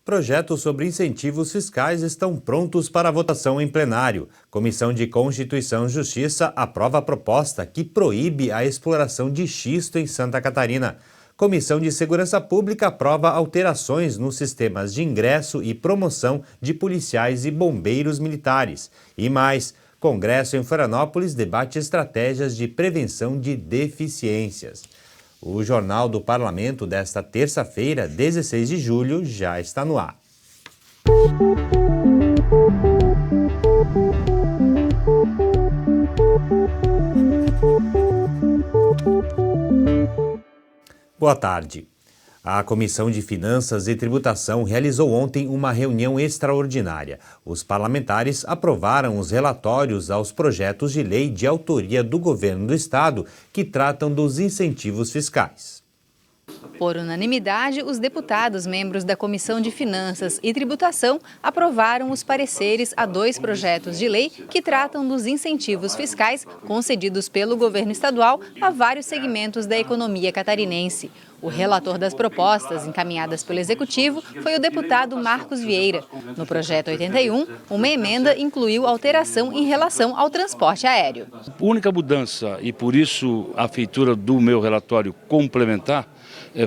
Projetos sobre incentivos fiscais estão prontos para votação em plenário. Comissão de Constituição e Justiça aprova a proposta que proíbe a exploração de xisto em Santa Catarina. Comissão de Segurança Pública aprova alterações nos sistemas de ingresso e promoção de policiais e bombeiros militares. E mais, Congresso em Florianópolis debate estratégias de prevenção de deficiências. O Jornal do Parlamento desta terça-feira, 16 de julho, já está no ar. Boa tarde. A Comissão de Finanças e Tributação realizou ontem uma reunião extraordinária. Os parlamentares aprovaram os relatórios aos projetos de lei de autoria do Governo do Estado que tratam dos incentivos fiscais. Por unanimidade, os deputados membros da Comissão de Finanças e Tributação aprovaram os pareceres a 2 projetos de lei que tratam dos incentivos fiscais concedidos pelo governo estadual a vários segmentos da economia catarinense. O relator das propostas encaminhadas pelo Executivo foi o deputado Marcos Vieira. No projeto 81, uma emenda incluiu alteração em relação ao transporte aéreo. A única mudança, e por isso a feitura do meu relatório complementar,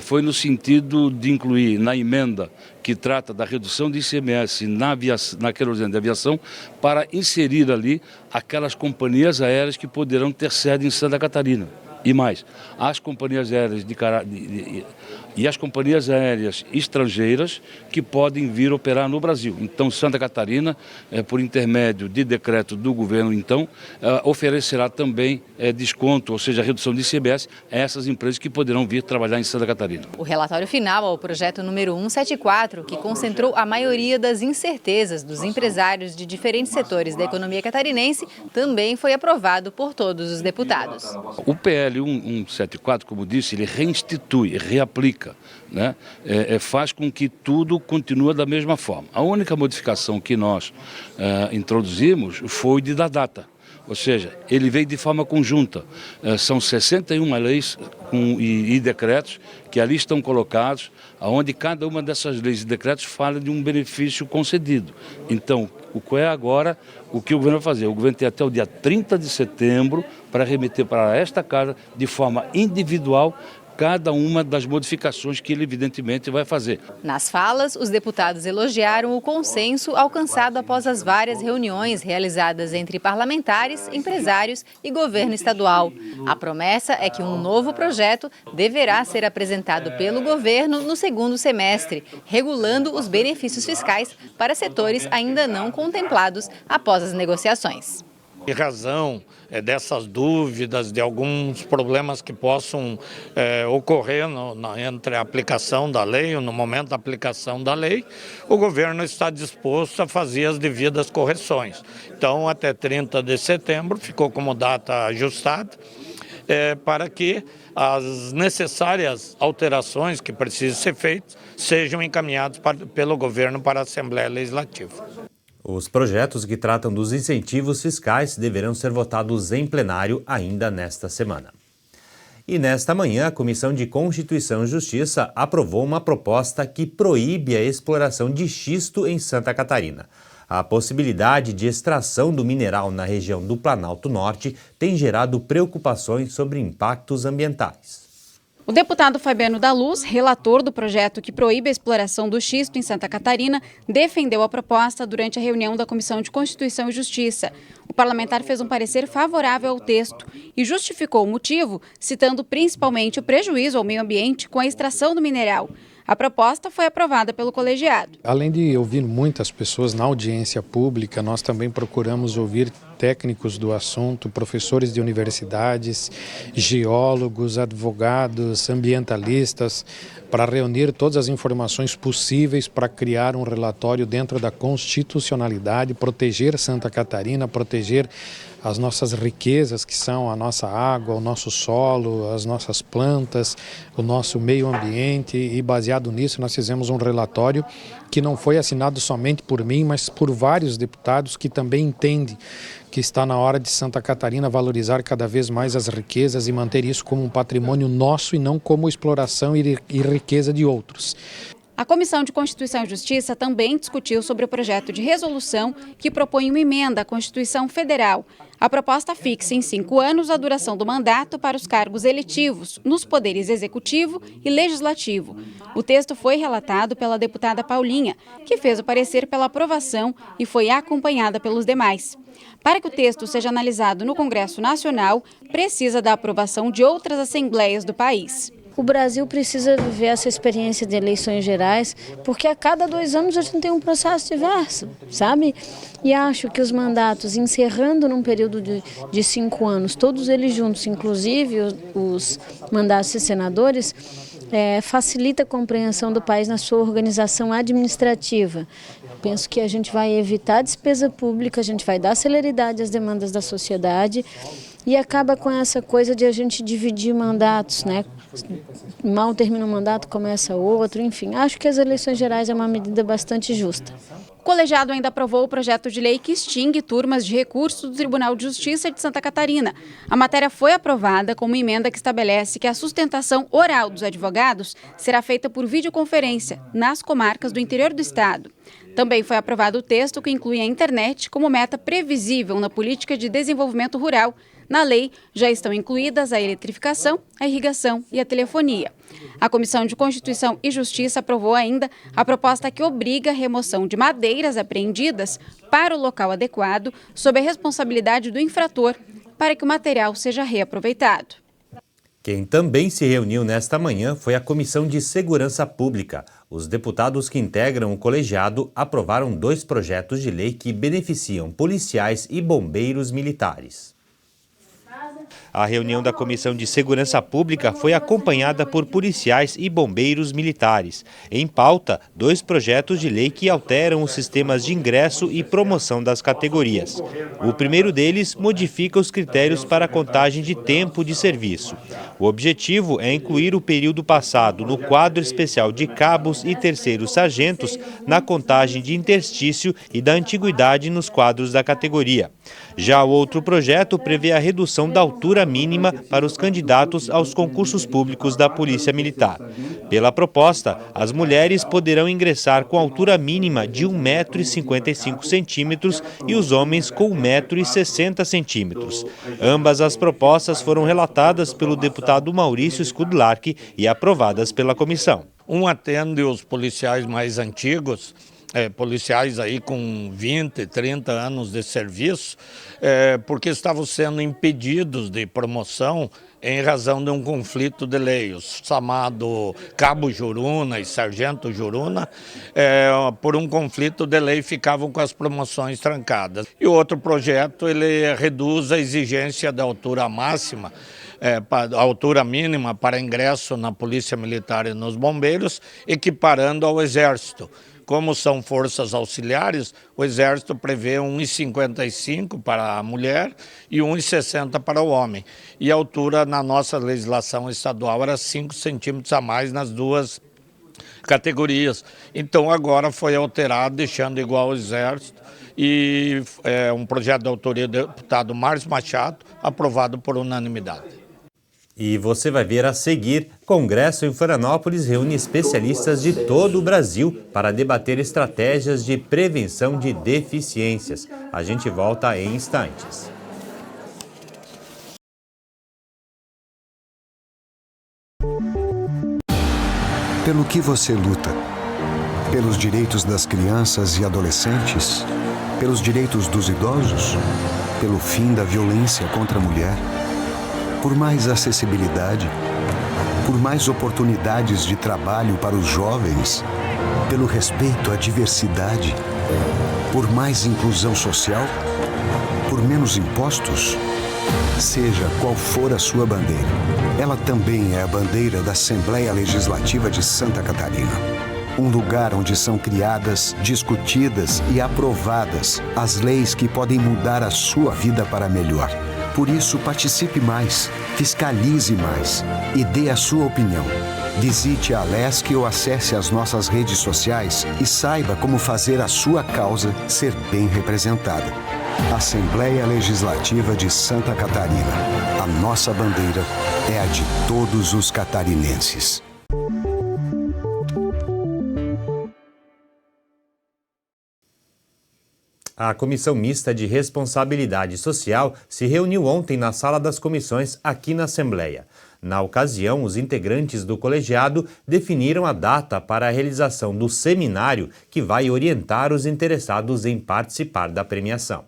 foi no sentido de incluir na emenda que trata da redução de ICMS na querosene de aviação, para inserir ali aquelas companhias aéreas que poderão ter sede em Santa Catarina. E mais, as companhias aéreas e as companhias aéreas estrangeiras que podem vir operar no Brasil. Então, Santa Catarina, por intermédio de decreto do governo, oferecerá também desconto, ou seja, redução de ICMS a essas empresas que poderão vir trabalhar em Santa Catarina. O relatório final ao projeto número 174, que concentrou a maioria das incertezas dos empresários de diferentes setores da economia catarinense, também foi aprovado por todos os deputados. O PL 174, como disse, ele reinstitui, reaplica, né? Faz com que tudo continue da mesma forma. A única modificação que nós introduzimos foi da data. Ou seja, ele veio de forma conjunta. São 61 leis e decretos que ali estão colocados, onde cada uma dessas leis e decretos fala de um benefício concedido. Então, o que é agora, o que o governo vai fazer? O governo tem até o dia 30 de setembro para remeter para esta casa de forma individual cada uma das modificações que ele evidentemente vai fazer. Nas falas, os deputados elogiaram o consenso alcançado após as várias reuniões realizadas entre parlamentares, empresários e governo estadual. A promessa é que um novo projeto deverá ser apresentado pelo governo no segundo semestre, regulando os benefícios fiscais para setores ainda não contemplados após as negociações. Em razão dessas dúvidas, de alguns problemas que possam ocorrer entre a aplicação da lei ou no momento da aplicação da lei, o governo está disposto a fazer as devidas correções. Então, até 30 de setembro ficou como data ajustada para que as necessárias alterações que precisam ser feitas sejam encaminhadas pelo governo para a Assembleia Legislativa. Os projetos que tratam dos incentivos fiscais deverão ser votados em plenário ainda nesta semana. E nesta manhã, a Comissão de Constituição e Justiça aprovou uma proposta que proíbe a exploração de xisto em Santa Catarina. A possibilidade de extração do mineral na região do Planalto Norte tem gerado preocupações sobre impactos ambientais. O deputado Fabiano da Luz, relator do projeto que proíbe a exploração do xisto em Santa Catarina, defendeu a proposta durante a reunião da Comissão de Constituição e Justiça. O parlamentar fez um parecer favorável ao texto e justificou o motivo, citando principalmente o prejuízo ao meio ambiente com a extração do mineral. A proposta foi aprovada pelo colegiado. Além de ouvir muitas pessoas na audiência pública, nós também procuramos ouvir técnicos do assunto, professores de universidades, geólogos, advogados, ambientalistas, para reunir todas as informações possíveis para criar um relatório dentro da constitucionalidade, proteger Santa Catarina, proteger as nossas riquezas, que são a nossa água, o nosso solo, as nossas plantas, o nosso meio ambiente, e baseado nisso nós fizemos um relatório que não foi assinado somente por mim, mas por vários deputados que também entendem que está na hora de Santa Catarina valorizar cada vez mais as riquezas e manter isso como um patrimônio nosso e não como exploração e riqueza de outros. A Comissão de Constituição e Justiça também discutiu sobre o projeto de resolução que propõe uma emenda à Constituição Federal. A proposta fixa em 5 anos a duração do mandato para os cargos eletivos nos poderes executivo e legislativo. O texto foi relatado pela deputada Paulinha, que fez o parecer pela aprovação e foi acompanhada pelos demais. Para que o texto seja analisado no Congresso Nacional, precisa da aprovação de outras assembleias do país. O Brasil precisa viver essa experiência de eleições gerais, porque a cada 2 anos a gente tem um processo diverso, sabe? E acho que os mandatos, encerrando num período de 5 anos, todos eles juntos, inclusive os mandatos de senadores, facilita a compreensão do país na sua organização administrativa. Penso que a gente vai evitar despesa pública, a gente vai dar celeridade às demandas da sociedade e acaba com essa coisa de a gente dividir mandatos, né? Mal termina um mandato, começa outro, enfim. Acho que as eleições gerais é uma medida bastante justa. O colegiado ainda aprovou o projeto de lei que extingue turmas de recurso do Tribunal de Justiça de Santa Catarina. A matéria foi aprovada com uma emenda que estabelece que a sustentação oral dos advogados será feita por videoconferência nas comarcas do interior do estado. Também foi aprovado o texto que inclui a internet como meta previsível na política de desenvolvimento rural. Na lei, já estão incluídas a eletrificação, a irrigação e a telefonia. A Comissão de Constituição e Justiça aprovou ainda a proposta que obriga a remoção de madeiras apreendidas para o local adequado, sob a responsabilidade do infrator, para que o material seja reaproveitado. Quem também se reuniu nesta manhã foi a Comissão de Segurança Pública. Os deputados que integram o colegiado aprovaram 2 projetos de lei que beneficiam policiais e bombeiros militares. A reunião da Comissão de Segurança Pública foi acompanhada por policiais e bombeiros militares. Em pauta, 2 projetos de lei que alteram os sistemas de ingresso e promoção das categorias. O primeiro deles modifica os critérios para a contagem de tempo de serviço. O objetivo é incluir o período passado no quadro especial de cabos e terceiros sargentos na contagem de interstício e da antiguidade nos quadros da categoria. Já o outro projeto prevê a redução da altura mínima para os candidatos aos concursos públicos da Polícia Militar. Pela proposta, as mulheres poderão ingressar com altura mínima de 1,55 m e os homens com 1,60 m. Ambas as propostas foram relatadas pelo deputado Maurício Skudlark e aprovadas pela comissão. Um atende os policiais mais antigos, policiais aí com 20, 30 anos de serviço, porque estavam sendo impedidos de promoção em razão de um conflito de lei. Os chamado Cabo Juruna e Sargento Juruna, por um conflito de lei, ficavam com as promoções trancadas. E o outro projeto, ele reduz a exigência da altura máxima, a altura mínima para ingresso na Polícia Militar e nos bombeiros, equiparando ao Exército. Como são forças auxiliares, o Exército prevê 1,55 para a mulher e 1,60 para o homem. E a altura na nossa legislação estadual era 5 centímetros a mais nas 2 categorias. Então agora foi alterado, deixando igual ao Exército, e é um projeto de autoria do deputado Márcio Machado, aprovado por unanimidade. E você vai ver a seguir, Congresso em Florianópolis reúne especialistas de todo o Brasil para debater estratégias de prevenção de deficiências. A gente volta em instantes. Pelo que você luta? Pelos direitos das crianças e adolescentes? Pelos direitos dos idosos? Pelo fim da violência contra a mulher? Por mais acessibilidade, por mais oportunidades de trabalho para os jovens, pelo respeito à diversidade, por mais inclusão social, por menos impostos. Seja qual for a sua bandeira, ela também é a bandeira da Assembleia Legislativa de Santa Catarina. Um lugar onde são criadas, discutidas e aprovadas as leis que podem mudar a sua vida para melhor. Por isso, participe mais, fiscalize mais e dê a sua opinião. Visite a Alesc ou acesse as nossas redes sociais e saiba como fazer a sua causa ser bem representada. Assembleia Legislativa de Santa Catarina. A nossa bandeira é a de todos os catarinenses. A Comissão Mista de Responsabilidade Social se reuniu ontem na Sala das Comissões aqui na Assembleia. Na ocasião, os integrantes do colegiado definiram a data para a realização do seminário que vai orientar os interessados em participar da premiação.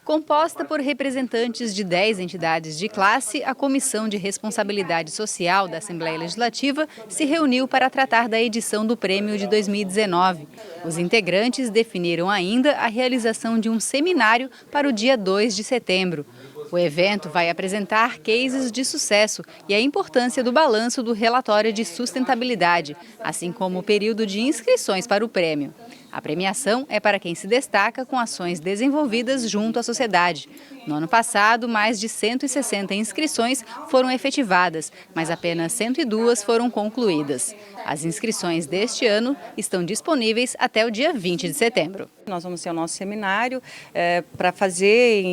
Composta por representantes de 10 entidades de classe, a Comissão de Responsabilidade Social da Assembleia Legislativa se reuniu para tratar da edição do prêmio de 2019. Os integrantes definiram ainda a realização de um seminário para o dia 2 de setembro. O evento vai apresentar cases de sucesso e a importância do balanço do relatório de sustentabilidade, assim como o período de inscrições para o prêmio. A premiação é para quem se destaca com ações desenvolvidas junto à sociedade. No ano passado, mais de 160 inscrições foram efetivadas, mas apenas 102 foram concluídas. As inscrições deste ano estão disponíveis até o dia 20 de setembro. Nós vamos ter o nosso seminário para fazer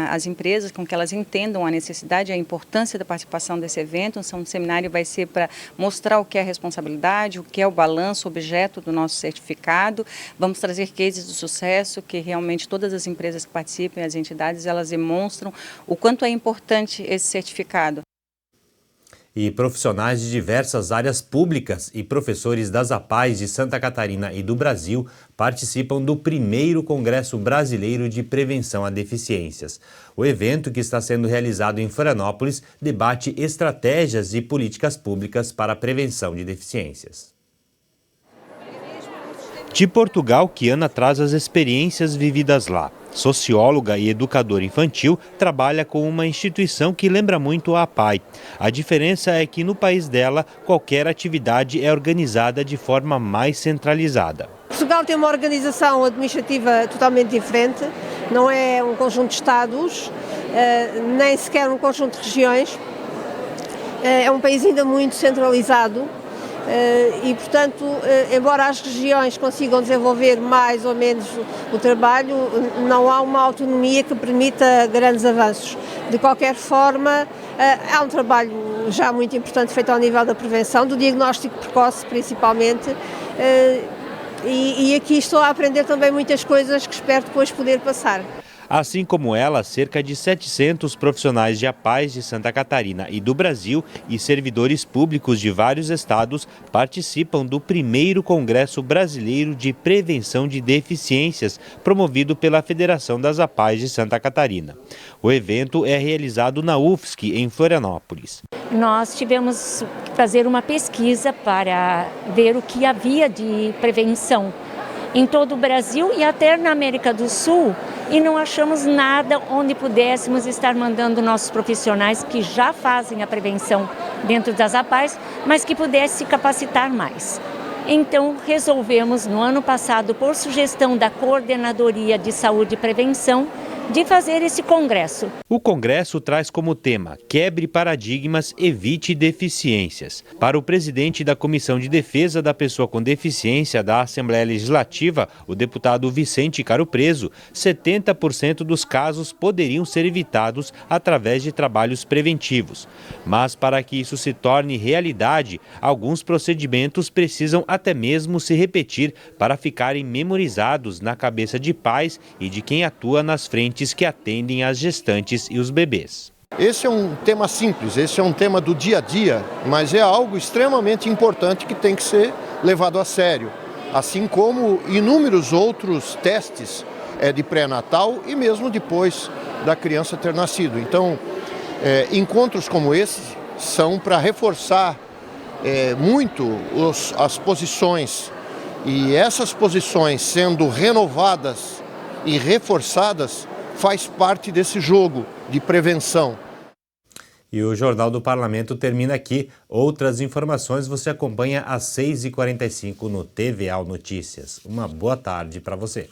as empresas com que elas entendam a necessidade e a importância da participação desse evento. Então, o seminário vai ser para mostrar o que é a responsabilidade, o que é o balanço, objeto do nosso certificado. Vamos trazer cases de sucesso que realmente todas as empresas que participem, as entidades, elas demonstram o quanto é importante esse certificado. E profissionais de diversas áreas públicas e professores das APAES de Santa Catarina e do Brasil participam do primeiro Congresso Brasileiro de Prevenção a Deficiências. O evento, que está sendo realizado em Florianópolis, debate estratégias e políticas públicas para a prevenção de deficiências. De Portugal, Kiana traz as experiências vividas lá. Socióloga e educadora infantil, trabalha com uma instituição que lembra muito a APAE. A diferença é que no país dela, qualquer atividade é organizada de forma mais centralizada. Portugal tem uma organização administrativa totalmente diferente, não é um conjunto de estados, nem sequer um conjunto de regiões. É um país ainda muito centralizado. E, portanto, embora as regiões consigam desenvolver mais ou menos o trabalho, não há uma autonomia que permita grandes avanços. De qualquer forma, há um trabalho já muito importante feito ao nível da prevenção, do diagnóstico precoce principalmente, e aqui estou a aprender também muitas coisas que espero depois poder passar. Assim como ela, cerca de 700 profissionais de APAES de Santa Catarina e do Brasil e servidores públicos de vários estados participam do primeiro Congresso Brasileiro de Prevenção de Deficiências, promovido pela Federação das APAES de Santa Catarina. O evento é realizado na UFSC, em Florianópolis. Nós tivemos que fazer uma pesquisa para ver o que havia de prevenção em todo o Brasil e até na América do Sul, e não achamos nada onde pudéssemos estar mandando nossos profissionais que já fazem a prevenção dentro das APAES, mas que pudessem se capacitar mais. Então resolvemos no ano passado, por sugestão da Coordenadoria de Saúde e Prevenção, de fazer esse congresso. O congresso traz como tema Quebre paradigmas, evite deficiências. Para o presidente da Comissão de Defesa da Pessoa com Deficiência da Assembleia Legislativa, o deputado Vicente Caro Preso, 70% dos casos poderiam ser evitados através de trabalhos preventivos. Mas para que isso se torne realidade, alguns procedimentos precisam até mesmo se repetir para ficarem memorizados na cabeça de pais e de quem atua nas frentes que atendem as gestantes e os bebês. Esse é um tema simples, esse é um tema do dia a dia, mas é algo extremamente importante que tem que ser levado a sério, assim como inúmeros outros testes de pré-natal e mesmo depois da criança ter nascido. Então, encontros como esse são para reforçar muito as posições, e essas posições sendo renovadas e reforçadas faz parte desse jogo de prevenção. E o Jornal do Parlamento termina aqui. Outras informações você acompanha às 6h45 no TVA Notícias. Uma boa tarde para você.